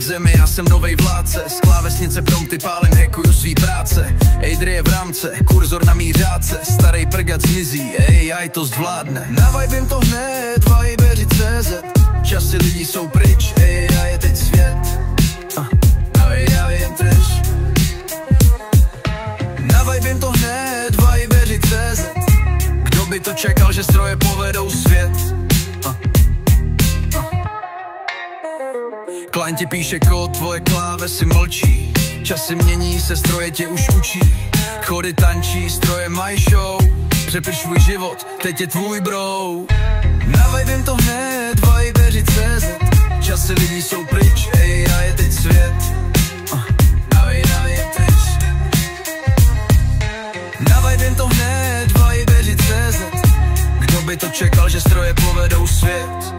zemi, já jsem novej vládce. Z klávesnice prompty pálem, hackuju svý práce. Ejdry je v rámce, kurzor na mířáce. Starý prgat zmizí, AI to zvládne. Navibím to hned, Vibeři.cz. Časy lidí jsou pryč, AI je teď svět. Navibím to hned, Vibeři.cz. Kdo by to čekal, že stroje povedou svět? Klienti píše kód, tvoje klávesy mlčí. Časy mění se, stroje tě už učí. Chody tančí, stroje mají show. Přepiš svůj život, teď je tvůj bro. Navibím to hned, Vibeři.cz. Časy lidí jsou pryč, AI je teď svět. Navibím to hned, Vibeři.cz. Kdo by to čekal, že stroje povedou svět?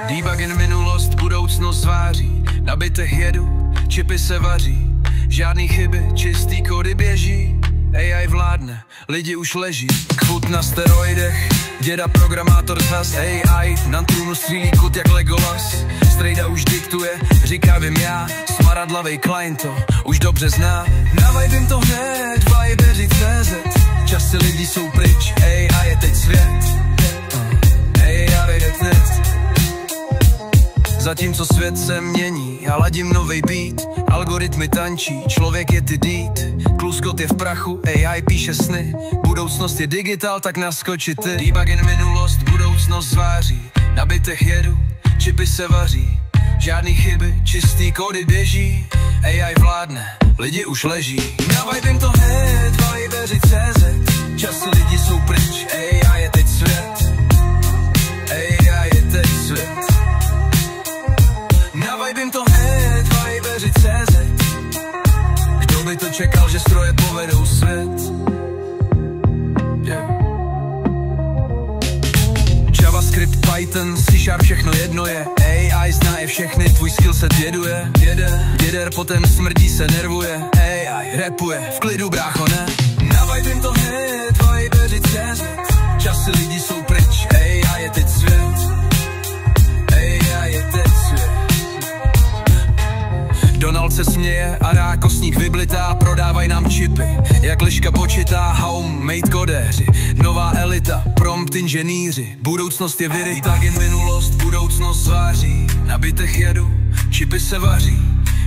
Debugin minulost, budoucnost zváří. Na bitech jedu, čipy se vaří. Žádný chyby, čistý kódy běží. AI vládne, lidi už leží. Kvut na steroidech, děda programátor zhas. AI na trůnu střílí kut jak Legolas. Strejda už diktuje, říká vím já. Smaradlavej klient to už dobře zná. Navibím to hned, Vibeři.cz. Časy lidí jsou pryč, AI je teď svět. AI je teď. Zatímco svět se mění, já ladím novej beat. Algoritmy tančí, člověk je ty dít. Kluskot je v prachu, AI píše sny. Budoucnost je digital, tak naskoči ty. Debugin minulost, budoucnost zváří. Na bitech jedu, čipy se vaří. Žádný chyby, čistý kódy běží. AI vládne, lidi už leží. Navibím to hned, Vibeři.cz. Časy lidi jsou pryč, AI je teď svět. AI je teď svět. Navibím to hned, Vibeři.cz. Kdo by to čekal, že stroje povedou svět? JavaScript, Python, C# všechno jedno je. AI zná je všechny, tvůj skillset jeduje. Děder potom smrdí se nervuje. AI rapuje, v klidu brácho ne. Navibím to hned, Vibeři.cz. Časy lidí jsou pryč, AI je teď svět. AI je teď svět. Donald se směje a rákosník vyblitá. Prodávaj nám čipy, jak liška počítá. Homemade kodéři, nová elita, prompt inženýři. Budoucnost je viry, tak jen minulost, budoucnost zváří. Na bitech jedu, čipy se vaří.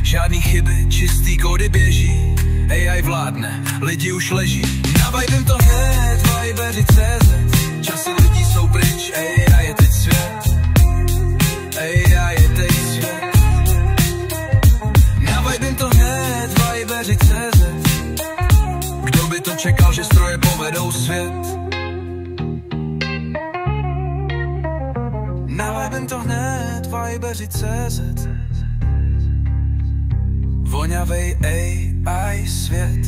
Žádný chyby, čistý kódy běží. AI vládne, lidi už leží. Navibím to hned, Vibeři.cz. Časy lidí jsou pryč, AI je teď svět. AI je teď svět. Navibím to hned, Vibeři.cz. Kdo by to čekal, že stroje povedou svět? Navibím to hned, Vibeři.cz. Voňavej AI svět.